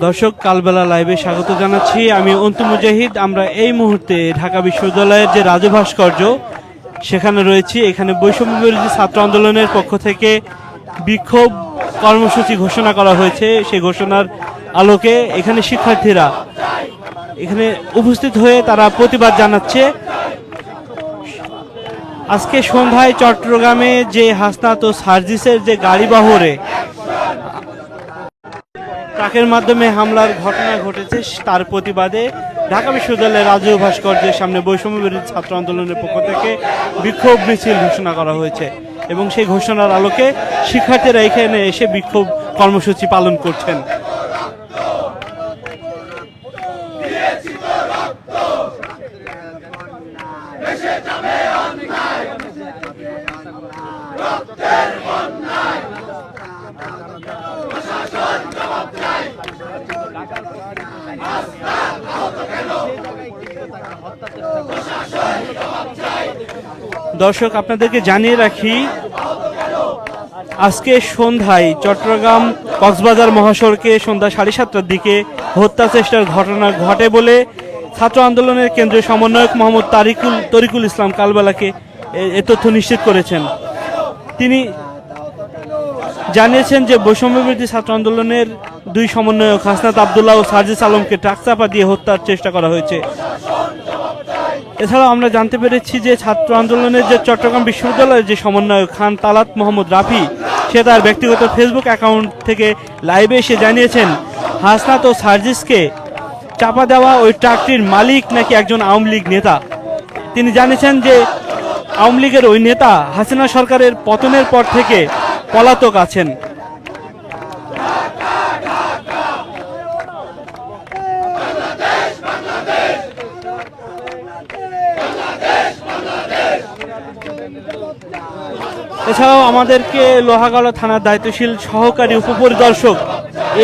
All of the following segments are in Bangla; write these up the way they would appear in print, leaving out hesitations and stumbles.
দর্শক, কালবেলা লাইভে স্বাগত জানাচ্ছি। আমি অন্তু মুজাহিদ। আমরা এই মুহূর্তে ঢাকা বিশ্ববিদ্যালয়ের যে রাজু ভাস্কর্য সেখানে রয়েছি। এখানে বৈষম্য বিরোধী ছাত্র আন্দোলনের পক্ষ থেকে বিক্ষোভ কর্মসূচি ঘোষণা করা হয়েছে। সেই ঘোষণার আলোকে এখানে শিক্ষার্থীরা এখানে উপস্থিত হয়ে তারা প্রতিবাদ জানাচ্ছে। আজকে সন্ধ্যায় চট্টগ্রামে যে হাসনাত ও সার্জিসের যে গাড়িবহরে ট্রাকের মাধ্যমে হামলার ঘটনা ঘটেছে, তার প্রতিবাদে ঢাকা বিশ্ববিদ্যালয়ের রাজু ভাস্কর্যের সামনে বৈষম্য বিরোধী ছাত্র আন্দোলনের পক্ষ থেকে বিক্ষোভ মিছিল ঘোষণা করা হয়েছে এবং সেই ঘোষণার আলোকে শিক্ষার্থীরা এখানে এসে বিক্ষোভ কর্মসূচি পালন করছেন। দর্শক, আপনাদেরকে জানিয়ে রাখি, আজকে সন্ধ্যায় চট্টগ্রাম কক্সবাজার মহাসড়কে সন্ধ্যা 7:30টার দিকে হত্যা চেষ্টার ঘটনা ঘটে বলে ছাত্র আন্দোলনের কেন্দ্রীয় সমন্বয়ক মোহাম্মদ তরিকুল ইসলাম কালবেলাকে এ তথ্য নিশ্চিত করেছেন। তিনি জানিয়েছেন যে বৈষম্য বিরোধী ছাত্র আন্দোলনের দুই সমন্বয়ক হাসনাত আবদুল্লাহ ও সার্জিস আলমকে ট্রাক চাপা দিয়ে হত্যার চেষ্টা করা হয়েছে। এছাড়াও আমরা জানতে পেরেছি যে ছাত্র আন্দোলনের যে চট্টগ্রাম বিশ্ববিদ্যালয়ের যে সমন্বয়ক খান তালাত মোহাম্মদ রাফি, সে তার ব্যক্তিগত ফেসবুক অ্যাকাউন্ট থেকে লাইভে এসে জানিয়েছেন হাসনাত ও সার্জিসকে চাপা দেওয়া ওই ট্রাকটির মালিক নাকি একজন আওয়ামী লীগ নেতা। তিনি জানিয়েছেন যে আওয়ামী লীগের ওই নেতা হাসিনা সরকারের পতনের পর থেকে পলাতক আছেন। এছাড়াও আমাদেরকে লোহাগড়া থানার দায়িত্বশীল সহকারী উপপরিদর্শক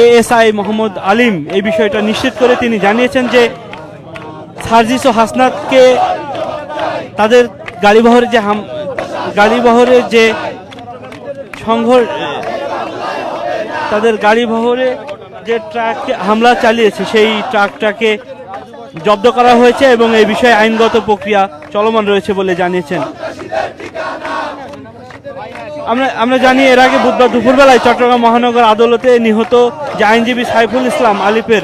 ASI মোহাম্মদ আলিম এই বিষয়টা নিশ্চিত করে তিনি জানিয়েছেন যে সার্জিস ও হাসনাতকে তাদের গাড়িবহরে যে সংঘর্ষ, তাদের গাড়িবহরে যে ট্রাক হামলা চালিয়েছে সেই ট্রাকটাকে জব্দ করা হয়েছে এবং এই বিষয়ে আইনগত প্রক্রিয়া চলমান রয়েছে বলে জানিয়েছেন। আমরা জানি এর আগে বুধবার দুপুরবেলায় চট্টগ্রাম মহানগর আদালতে নিহত যে আইনজীবী সাইফুল ইসলাম আলিফের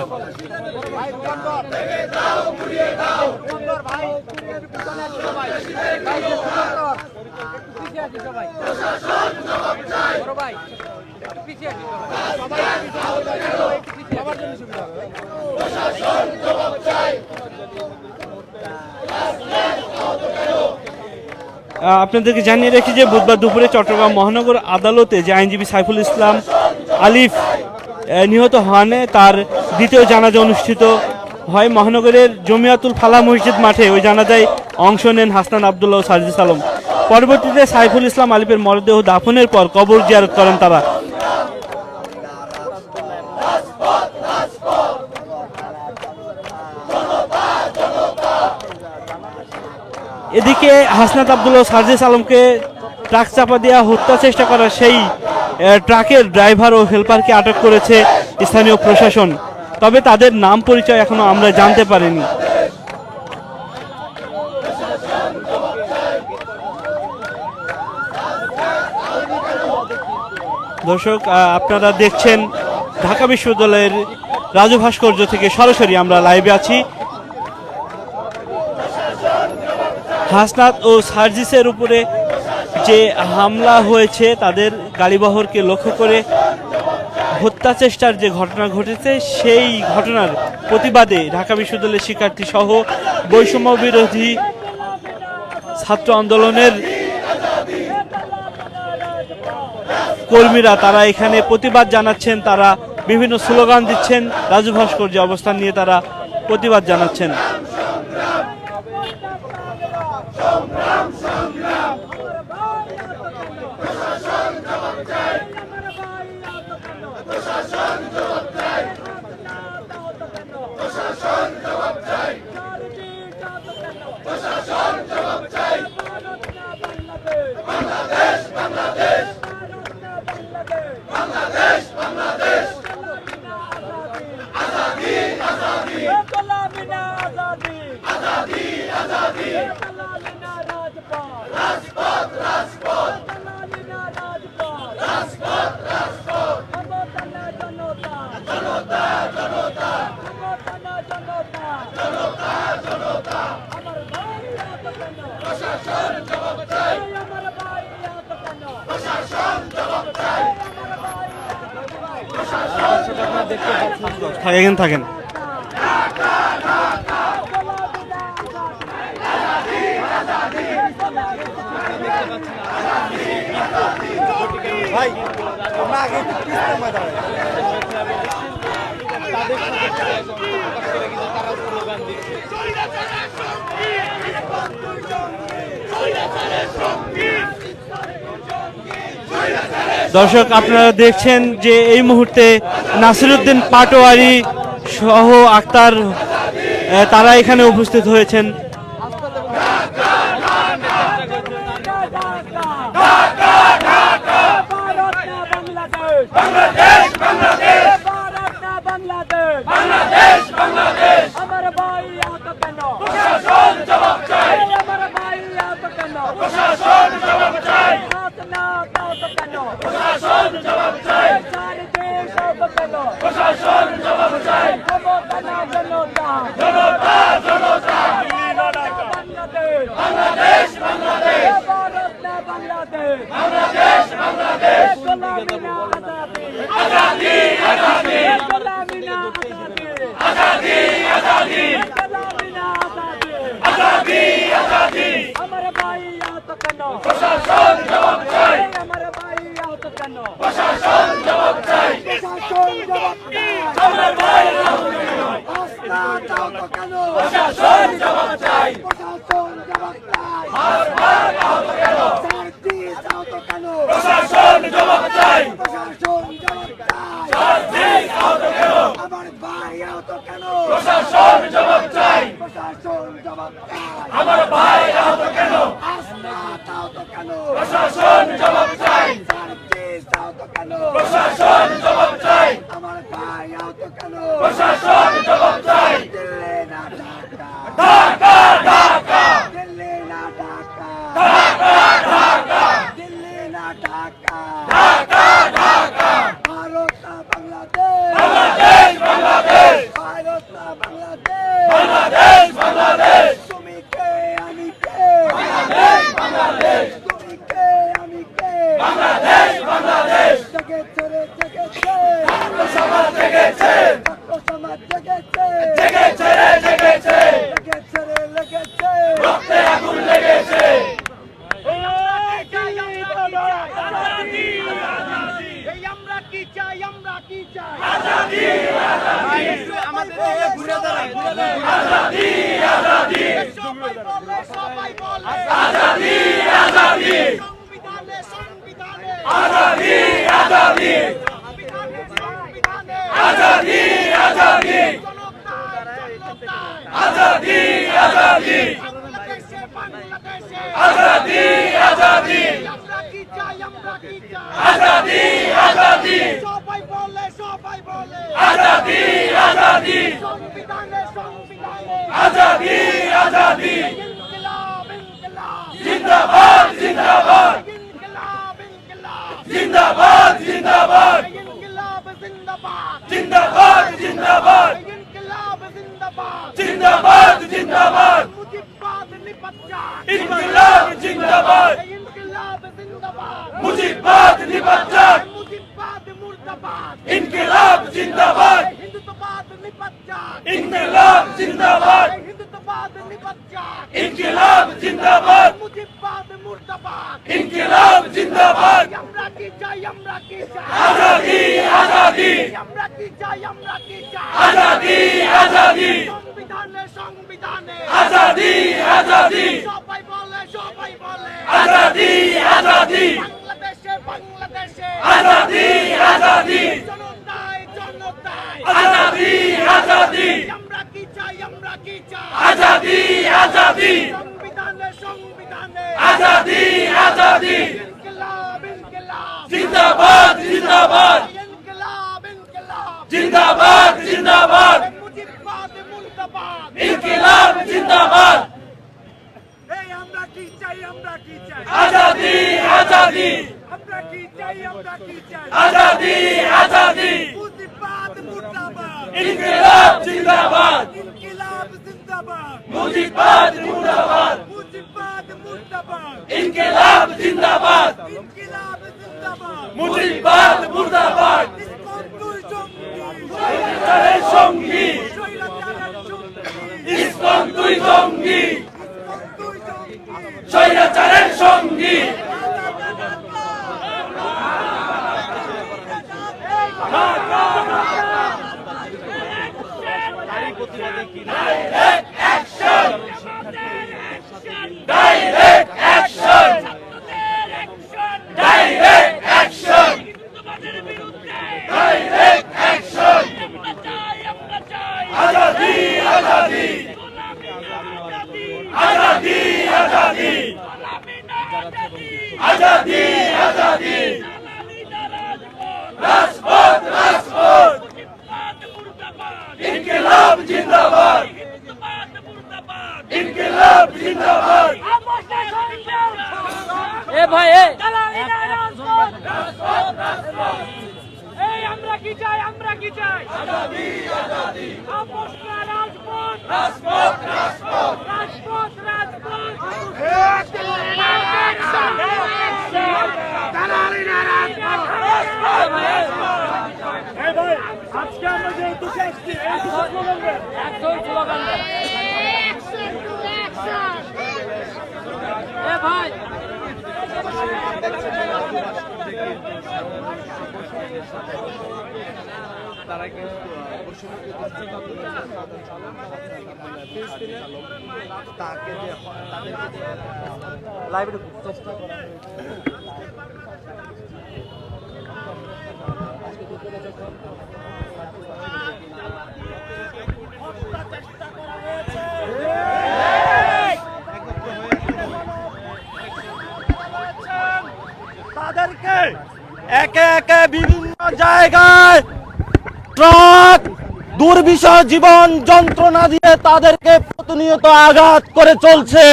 আপনাদেরকে জানিয়ে রাখি যে বুধবার দুপুরে চট্টগ্রাম মহানগর আদালতে যে আইনজীবী সাইফুল ইসলাম আলিফ নিহত হন, তার দ্বিতীয় জানাজা অনুষ্ঠিত হয় মহানগরের জমিয়াতুল ফালাহ মসজিদ মাঠে। ওই জানাজায় অংশ নেন হাসনাত আবদুল্লাহ ও সার্জিস আলম। পরবর্তীতে সাইফুল ইসলাম আলিফের মরদেহ দাফনের পর কবর জিয়ারত করেন তারা। এদিকে হাসনাত আবদুল্লাহ সার্জিস আলমকে ট্রাক চাপা দেওয়া হত্যা চেষ্টা করা সেই ট্রাকের ড্রাইভার ও হেলপারকে আটক করেছে স্থানীয় প্রশাসন, তবে তাদের নাম পরিচয় এখনো আমরা জানতে পারিনি। দর্শক, আপনারা দেখছেন ঢাকা বিশ্ববিদ্যালয়ের রাজু ভাস্কর্য থেকে সরাসরি আমরা লাইভে আছি। হাসনাত ও সার্জিসের উপরে যে হামলা হয়েছে, তাদের গাড়িবহরকে লক্ষ্য করে হত্যা চেষ্টার যে ঘটনা ঘটেছে, সেই ঘটনার প্রতিবাদে ঢাকা বিশ্ববিদ্যালয়ের শিক্ষার্থী সহ বৈষম্য বিরোধী ছাত্র আন্দোলনের কর্মীরা তারা এখানে প্রতিবাদ জানাচ্ছেন। তারা বিভিন্ন স্লোগান দিচ্ছেন, রাজু ভাস্কর্যে অবস্থান নিয়ে তারা প্রতিবাদ জানাচ্ছেন। থাকেন থাকেন। ভাই আমরা আগে ইস্তেমায় দাঁড়াই। দর্শক আপনারা দেখছেন যে এই মুহূর্তে নাসিরউদ্দিন পাটোয়ারি সহ আক্তার তারা এখানে উপস্থিত হয়েছেন। জিন্দাবাদ জিন্দাবাদ ইনকিলাব ইনকিলাব জিন্দাবাদ জিন্দাবাদ মুজিবাদ মুর্দাবাদ ইনকিলাব জিন্দাবাদ এই আমরা কি চাই আজাদি আজাদি আমরা কি চাই আজাদি আজাদি মুজিবাদ মুর্দাবাদ ইনকিলাব জিন্দাবাদ ইনকিলাব জিন্দাবাদ মুজিবাদ জিন্দাবাদ মুজিবাদ মুর্দাবাদ ইনকিলাব জিন্দাবাদ ইনকিলাব জিন্দাবাদ মুজিবাদ মুর্দাবাদ ইসকন দুই জঙ্গি স্বৈরাচারের সঙ্গী স্বৈরাচারের জঙ্গি ইসকন দুই জঙ্গি ইসকন দুই জঙ্গি স্বৈরাচারের সঙ্গী direct action direct action direct action Azadi Azadi Azadi Azadi Azadi Azadi রাজপথ রাজপথ ইনকিলাব জিন্দাবাদ ইনকিলাব জিন্দাবাদ এ ভাই এই আমরা কি চাই আজাদি আজাদি আপোষ না রাজপথ রাজপথ রাজপথ রাজপথ রাজপথ আজকে আমরা যে উদ্দেশ্যে আসছি এই স্লোগান দেন একদম স্লোগান দেন। এ ভাই তাদেরকে একে একে বিভিন্ন জায়গায় ট্রাক দুর্বিষহ জীবন যন্ত্রণা দিয়ে তাদেরকে প্রতিনিয়ত আঘাত করে চলছে।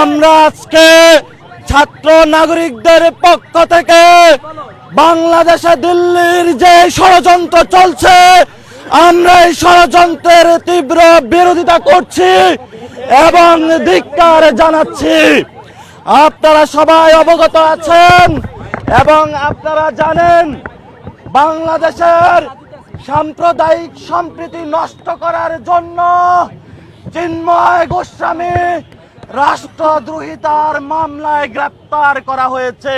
আমরা আজকে ছাত্র নাগরিকদের পক্ষ থেকে বাংলাদেশে দিল্লির যে ষড়যন্ত্র চলছে আমরা এই ষড়যন্ত্রের তীব্র বিরোধিতা করছি এবং ধিক্কার জানাচ্ছি। আপনারা সবাই অবগত আছেন এবং আপনারা জানেন বাংলাদেশের সাম্প্রদায়িক সম্প্রীতি নষ্ট করার জন্য চিন্ময় গোস্বামী রাষ্ট্রদ্রোহিতার মামলায় গ্রেপ্তার করা হয়েছে।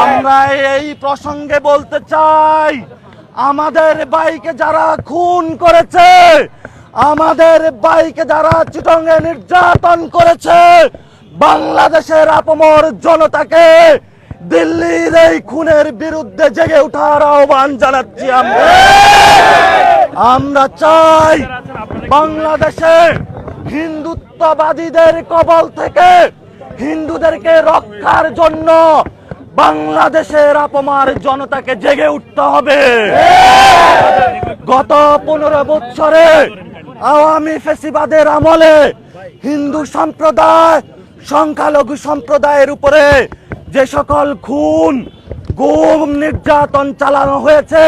আমরা এই প্রসঙ্গে বলতে চাই আমাদের ভাইকে যারা খুন করেছে, আমাদের ভাইকে যারা চিটংয়ে নির্যাতন করেছে, বাংলাদেশের আপামর জনতাকে দিল্লির এই খুনের বিরুদ্ধে জেগে ওঠার আহ্বান জানাচ্ছি। আমরা চাই বাংলাদেশে হিন্দুত্ববাদীদের কবল থেকে হিন্দুদেরকে রক্ষার জন্য বাংলাদেশের আপামর জনতাকে জেগে উঠতে হবে। গত 15 বছরে আওয়ামী ফ্যাসিবাদের আমলে হিন্দু সম্প্রদায় সংখ্যালঘু সম্প্রদায়ের উপরে যে সকল খুন গুম নির্যাতন চালানো হয়েছে,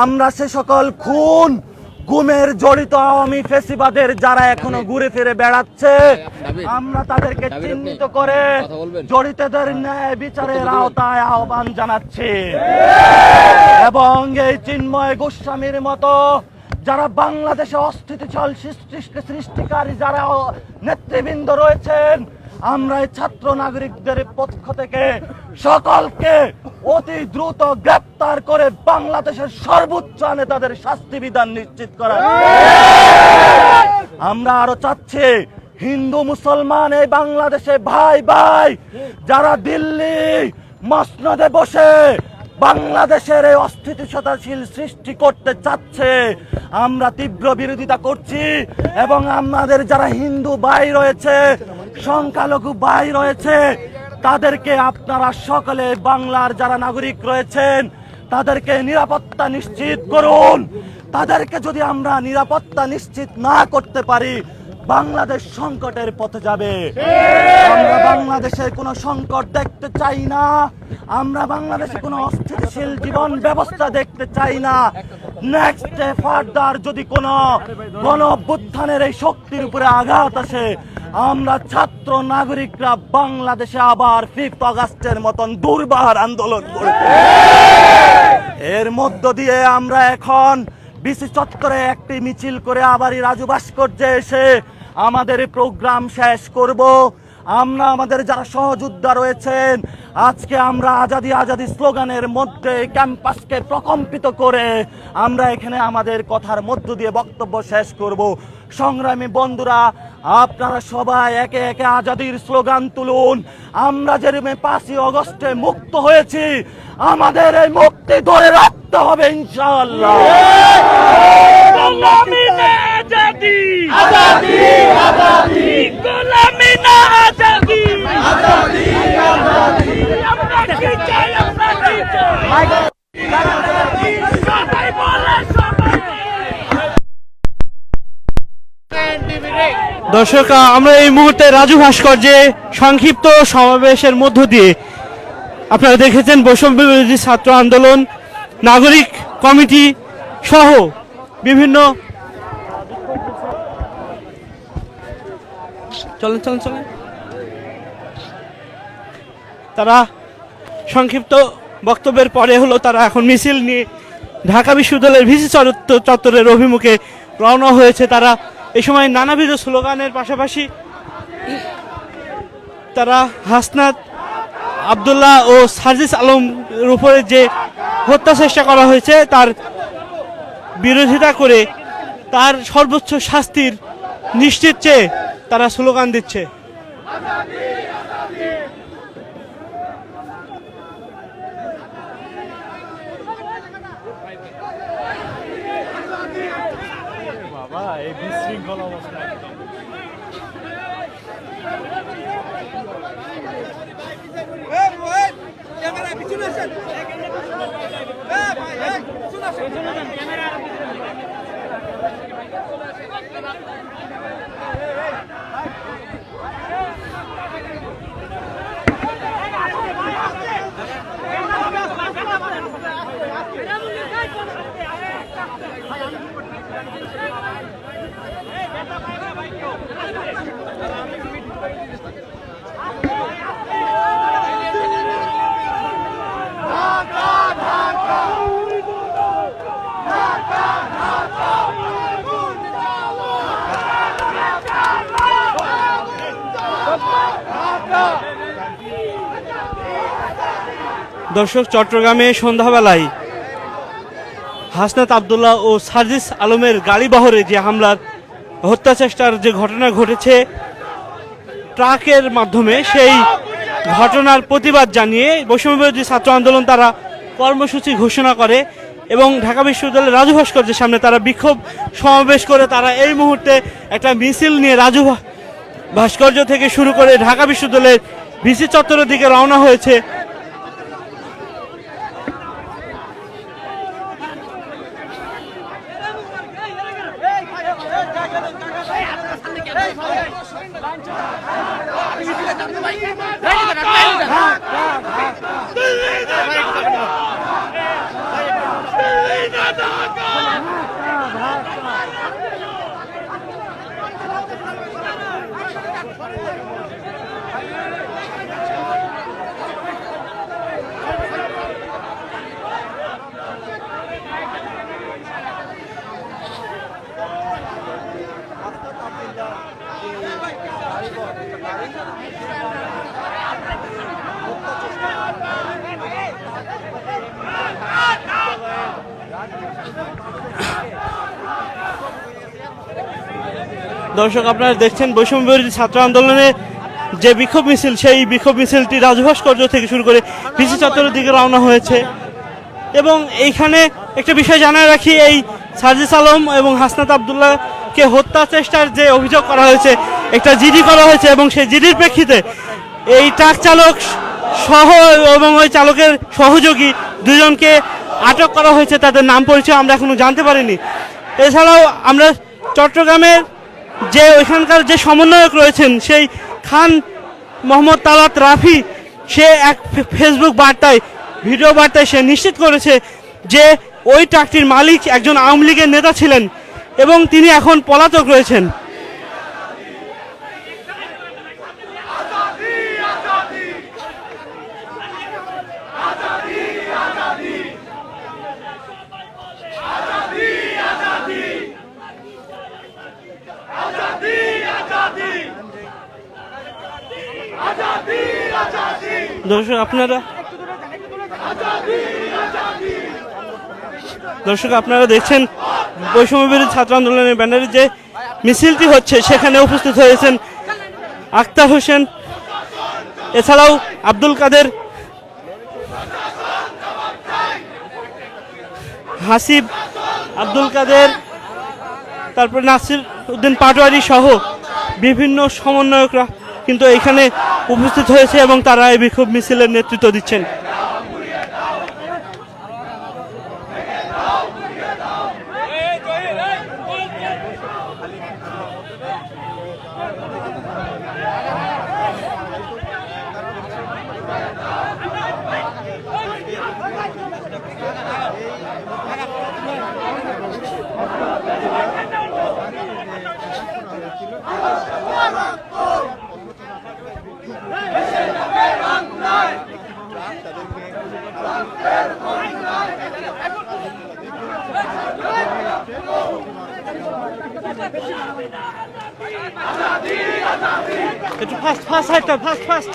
আমরা সে সকল খুন গুমের জড়িত আওয়ামী ফ্যাসিবাদের যারা এখনো ঘুরে ফিরে বেড়াচ্ছে আমরা তাদেরকে চিহ্নিত করে জড়িতদের ন্যায় বিচারের আওতায় আহ্বান জানাচ্ছি। এবং এই চিন্ময় গোস্বামীর মতো যারা বাংলাদেশে অস্থিতিশীল সৃষ্টিকারী যারা নেতৃবৃন্দ রয়েছেন, আমরা এই ছাত্র নাগরিকদের পক্ষ থেকে সকলকে অতি দ্রুত গ্রেপ্তার করে বাংলাদেশের সর্বোচ্চ নেতাদের শাস্তি বিধান নিশ্চিত করা। আমরা আরো চাচ্ছি হিন্দু মুসলমান এই বাংলাদেশে ভাই ভাই যারা দিল্লি মসনদে বসে বাংলাদেশের এই অস্থিতিশীল সৃষ্টি করতে চাচ্ছে, আমরা তীব্র বিরোধিতা করছি। এবং আমাদের যারা হিন্দু ভাই রয়েছে, সংখ্যালঘু ভাই রয়েছে, তাদেরকে আপনারা সকলে বাংলার যারা নাগরিক রয়েছেন তাদেরকে নিরাপত্তা নিশ্চিত করুন। তাদেরকে যদি আমরা নিরাপত্তা নিশ্চিত না করতে পারি বাংলাদেশ সংকটের পথে যাবে। আমরা বাংলাদেশে কোনো সংকট দেখতে চাই না, আমরা বাংলাদেশে কোনো অস্থিতিশীল জীবন ব্যবস্থা দেখতে চাই না। নেক্সট ফার্দার যদি কোনো গণ অভ্যুত্থানের এই শক্তির উপরে আঘাত আসে আমরা ছাত্র নাগরিকরা বাংলাদেশে আবার 5 আগস্টের মতন দুর্বার আন্দোলন করব। এর মধ্য দিয়ে আমরা এখন বিসি চত্বরে একটি মিছিল করে আবারই রাজু ভাস্কর্যে এসে আমাদের প্রোগ্রাম শেষ করব। আমরা আমাদের যারা সহযোদ্ধা রয়েছেন আজকে আমরা আজাদি আজাদি স্লোগানের মধ্যে ক্যাম্পাসকে প্রকম্পিত করে আমরা এখানে আমাদের কথার মধ্য দিয়ে বক্তব্য শেষ করব। সংগ্রামী বন্ধুরা, আপনারা সবাই একে একে আজাদির স্লোগান তুলুন। আমরা যেরকম 5ই আগস্টে মুক্ত হয়েছি আমাদের এই মুক্তি ধরে রাখতে হবে ইনশাআল্লাহ। গোলামি না আজাদি, আজাদি আজাদি গোলামি না আজাদি, আজাদি আজাদি আমরা কি চাই, আমরা কি চাই, সবাই বলে সবাই। দর্শক, আমরা এই মুহূর্তে রাজু ভাস্কর্যে সংক্ষিপ্ত সমাবেশের মধ্য দিয়ে আপনারা দেখেছেন বৈষম্য বিরোধী ছাত্র আন্দোলন, নাগরিক কমিটি সহ বিভিন্ন চলেন তারা সংক্ষিপ্ত বক্তব্যের পরে হলো তারা এখন মিছিল নিয়ে ঢাকা বিশ্ববিদ্যালয়ের ভিসি চত্বরের অভিমুখে রওনা হয়েছে। তারা এই সময় নানাবিধ স্লোগানের পাশাপাশি তারা হাসনাত আব্দুল্লাহ ও সার্জিস আলমের উপরে যে হত্যা চেষ্টা করা হয়েছে তার বিরোধিতা করে তার সর্বোচ্চ শাস্তির নিশ্চিত চেয়ে তারা স্লোগান দিচ্ছে। দর্শক, চট্টগ্রামে সন্ধ্যাবেলায় হাসনাত আব্দুল্লাহ ও সার্জিস আলমের গাড়িবহরে যে হামলার হত্যা চেষ্টার যে ঘটনা ঘটেছে ট্রাকের মাধ্যমে, সেই ঘটনার প্রতিবাদ জানিয়ে বৈষম্যবিরোধী ছাত্র আন্দোলন তারা কর্মসূচি ঘোষণা করে এবং ঢাকা বিশ্ববিদ্যালয়ের রাজু ভাস্কর্যের সামনে তারা বিক্ষোভ সমাবেশ করে। তারা এই মুহূর্তে একটা মিছিল নিয়ে রাজু ভাস্কর্য থেকে শুরু করে ঢাকা বিশ্ববিদ্যালয়ের ভিসি চত্বরের দিকে রওনা হয়েছে। দর্শক, আপনারা দেখছেন বৈষম্য বিরোধী ছাত্র আন্দোলনের যে বিক্ষোভ মিছিল, সেই বিক্ষোভ মিছিলটি রাজু ভাস্কর্য থেকে শুরু করে ভিসি চত্বরের দিকে রওনা হয়েছে। এবং এইখানে একটা বিষয় জানায় রাখি, এই সার্জিস আলম এবং হাসনাত আব্দুল্লাহকে হত্যা চেষ্টার যে অভিযোগ করা হয়েছে, একটা জিডি করা হয়েছে এবং সেই জিডির প্রেক্ষিতে এই ট্রাক চালক সহ এবং ওই চালকের সহযোগী দুজনকে আটক করা হয়েছে, তাদের নাম পরিচয় আমরা এখনো জানতে পারিনি। এছাড়াও আমরা চট্টগ্রামের যে ওইখানকার যে সমন্বয়ক রয়েছেন সেই খান মোহাম্মদ তালাত রাফি, সে এক ফেসবুক বার্তায় ভিডিও বার্তায় সে নিশ্চিত করেছে যে ওই ট্রাকটির মালিক একজন আওয়ামী লীগের নেতা ছিলেন এবং তিনি এখন পলাতক রয়েছেন। দর্শক আপনারা দেখছেন বৈষম্য বিরোধী ছাত্র আন্দোলনের ব্যানারে যে মিছিলটি হচ্ছে সেখানে উপস্থিত হয়েছেন আক্তার হোসেন, এছাড়াও আব্দুল কাদের, হাসিব, আব্দুল কাদের, তারপর নাসির উদ্দিন পাটোয়ারি সহ বিভিন্ন সমন্বয়করা কিন্তু এখানে উপস্থিত হয়েছে এবং তারা এই বিক্ষোভ মিছিলের নেতৃত্ব দিচ্ছেন। একটু ফাস্ট ফাস্ট হাইটা ফাস্ট ফাস্ট।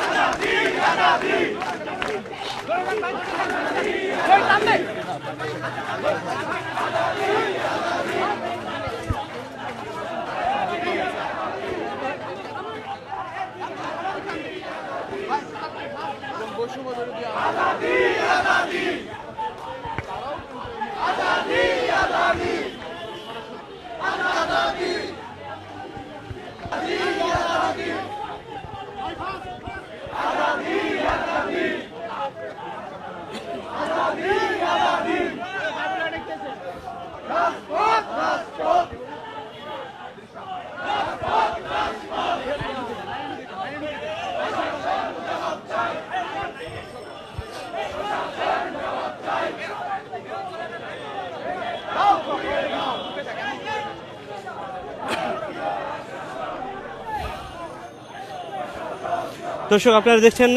দর্শক আপনারা দেখছেন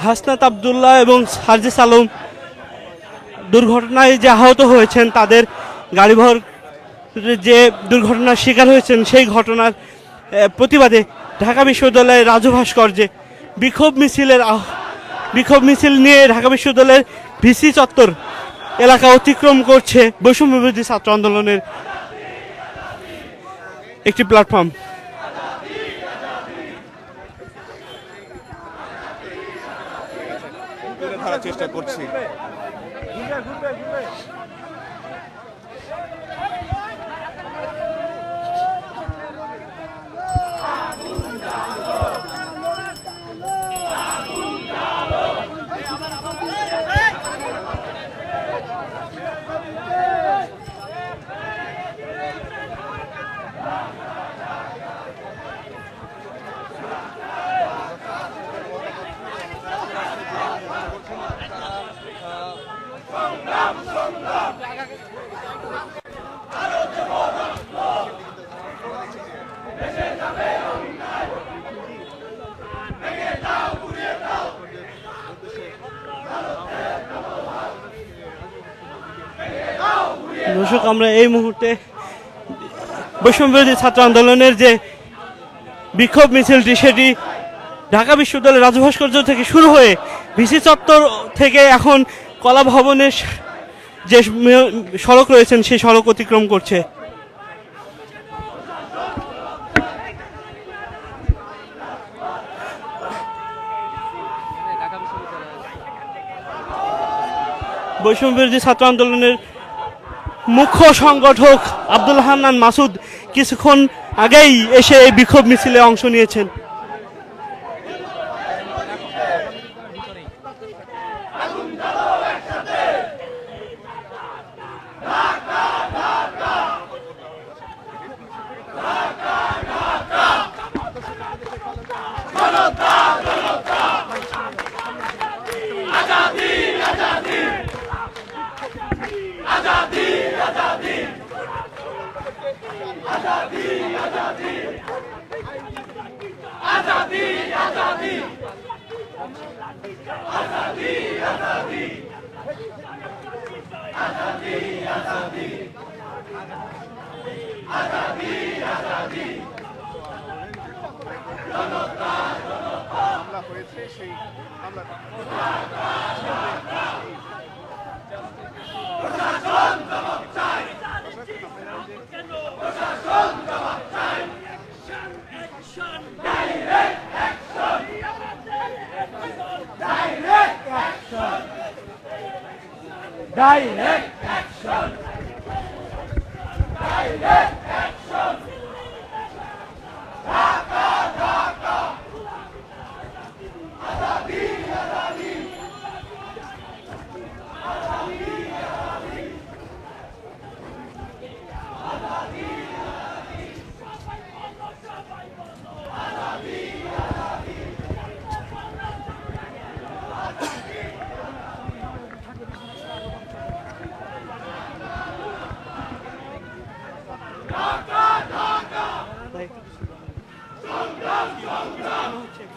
হাসনাত আবদুল্লাহ এবং সার্জিস আলম দুর্ঘটনায় যে আহত হয়েছেন, তাদের গাড়িভর যে দুর্ঘটনার শিকার হয়েছেন সেই ঘটনার প্রতিবাদে ঢাকা বিশ্ববিদ্যালয়ের রাজু ভাস্কর্যে বিক্ষোভ মিছিল নিয়ে ঢাকা বিশ্ববিদ্যালয়ের ভিসি চত্বর এলাকা অতিক্রম করছে বৈষম্য বিরোধী ছাত্র আন্দোলনের একটি প্ল্যাটফর্ম। চেষ্টা করছি। দর্শক আমরা এই মুহূর্তে বৈষম্য বিরোধী ছাত্র আন্দোলনের যে বিক্ষোভ মিছিলটি সেটি ঢাকা বিশ্ববিদ্যালয়ের রাজু ভাস্কর্য থেকে শুরু হয়ে ভিসি চত্বর থেকে এখন কলা ভবনের যে সড়ক রয়েছেন সেই সড়ক অতিক্রম করছে। বৈষম্য বিরোধী ছাত্র আন্দোলনের মুখ্য সংগঠক আব্দুল হান্নান মাসুদ কিছুক্ষণ আগেই এসে এই বিক্ষোভ মিছিলে অংশ নিয়েছেন।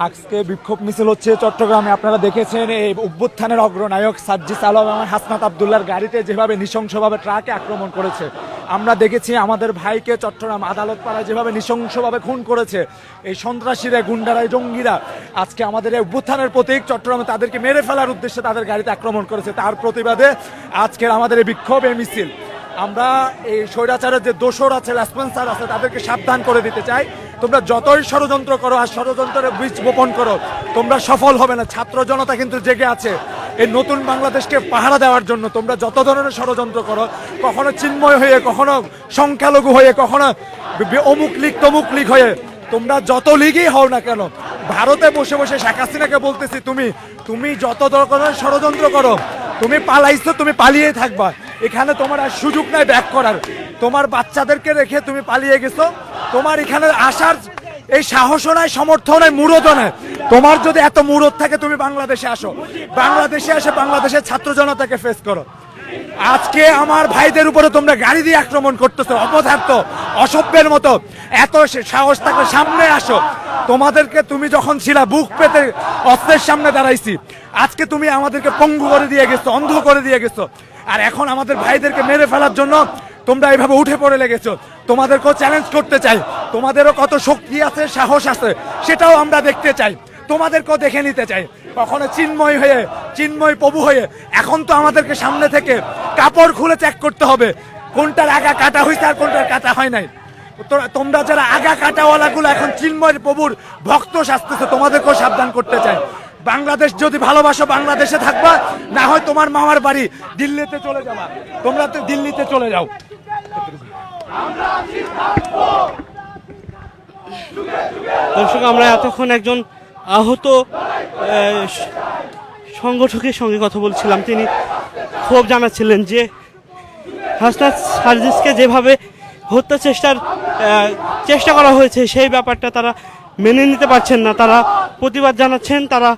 আজকে বিক্ষোভ মিছিল হচ্ছে চট্টগ্রামে। আপনারা দেখেছেন এই অভ্যুত্থানের অগ্রনায়ক সার্জিস আলম এবং হাসনাত আবদুল্লাহর গাড়িতে যেভাবে নৃশংসভাবে ট্রাকে আক্রমণ করেছে। আমরা দেখেছি আমাদের ভাইকে চট্টগ্রাম আদালত পাড়ায় যেভাবে নৃশংসভাবে খুন করেছে এই সন্ত্রাসীরা, গুন্ডারা, জঙ্গিরা। আজকে আমাদের এই অভ্যুত্থানের প্রতীক চট্টগ্রামে তাদেরকে মেরে ফেলার উদ্দেশ্যে তাদের গাড়িতে আক্রমণ করেছে। তার প্রতিবাদে আজকের আমাদের এই বিক্ষোভ, এই মিছিল। আমরা এই স্বৈরাচারের যে দোসর আছে, রেসপন্সার আছে, তাদেরকে সাবধান করে দিতে চাই, তোমরা যতই ষড়যন্ত্র করো আর ষড়যন্ত্রের বীজ বপন করো, তোমরা সফল হবে না। ছাত্র জনতা কিন্তু জেগে আছে এই নতুন বাংলাদেশকে পাহারা দেওয়ার জন্য। তোমরা যত ধরনের ষড়যন্ত্র করো, কখনো চিন্ময় হয়ে, কখনো সংখ্যালঘু হয়ে, কখনো অমুক লীগ তমুক লীগ হয়ে, তোমরা যত লীগই হও না কেন, ভারতে বসে বসে শেখ হাসিনাকে বলতেছি, তুমি যত ধরনের ষড়যন্ত্র করো, তুমি পালাইছো, তুমি পালিয়ে থাকবা। এখানে তোমার আর সুযোগ নাই ব্যাক করার। তোমার বাচ্চাদেরকে রেখে তুমি পালিয়ে গেছো, তোমার এখানে আসার এই সাহসও নাই, সমর্থন নাই, মুরদও নাই। তোমার যদি এত মুরদ থাকে, তুমি বাংলাদেশে আসো, বাংলাদেশে এসে বাংলাদেশের ছাত্র জনতাকে ফেস করো। আজকে আমার ভাইদের উপরে তোমরা গাড়ি দিয়ে আক্রমণ করতেছো অপদার্থ, অসভ্যের মতো। এত সাহস থাকলে সামনে আসো। তোমাদেরকে তুমি যখন ছিলা বুক পেতে অস্ত্রের সামনে দাঁড়াইছি, আজকে তুমি আমাদেরকে পঙ্গু করে দিয়ে গেছো, অন্ধ করে দিয়ে গেছো। আর এখন আমাদের ভাইদেরকে মেরে ফেলার জন্য তোমরা এইভাবে উঠে পড়ে লেগেছো। তোমাদেরকেও চ্যালেঞ্জ করতে চাই, তোমাদেরও কত শক্তি আছে, সাহস আছে, সেটাও আমরা দেখতে চাই, তোমাদেরকেও দেখে নিতে চাই। কখনো চিন্ময় হয়ে, চিন্ময় প্রভু হয়ে, এখন তো আমাদেরকে সামনে থেকে কাপড় খুলে চেক করতে হবে কোনটার আগা কাটা হয়েছে আর কোনটার কাটা হয় নাই। তোমরা যারা আগা কাটাওয়ালাগুলো এখন চিন্ময় প্রভুর ভক্ত সাজতেছে, তোমাদেরকেও সাবধান করতে চাই। বাংলাদেশ যদি ভালোবাসো, বাংলাদেশে থাকবা, না হয় তোমার মামার বাড়ি দিল্লিতে চলে যাবা। তোমরা তো দিল্লিতে চলে যাও। দর্শক, আমরা এতক্ষণ একজন আহত সংগঠকের সঙ্গে কথা বলছিলাম। তিনি ক্ষোভ জানাচ্ছিলেন যে হাসনাত সার্জিসকে যেভাবে হত্যা চেষ্টা করা হয়েছে, সেই ব্যাপারটা তারা মেনে নিতে পারছেন না। তারা প্রতিবাদ জানাচ্ছেন। তারা